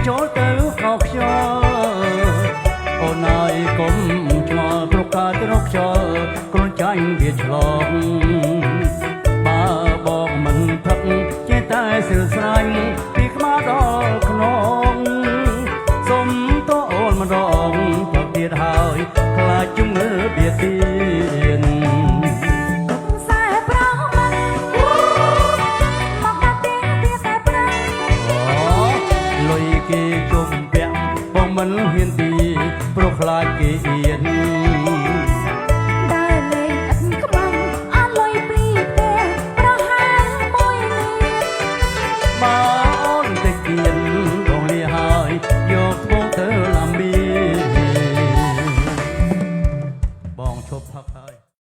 ចូលទៅខកខ្យល់អូនអើយកុំឆ្ងល់ព្រោះកើតរកខ្យល់គ្រុនចាញ់វាឆ្លងបើបងមិនផឹកចេះតែសិលស្រាញ់ពីខ្មៅដល់ខ្នងសុំតអូនម្ដងផឹកទៀតហើយខ្លាចជំងឺបៀតបៀនគេជុំពាក់បងមិនហ៊ានទីព្រោះខ្លាចគេអៀន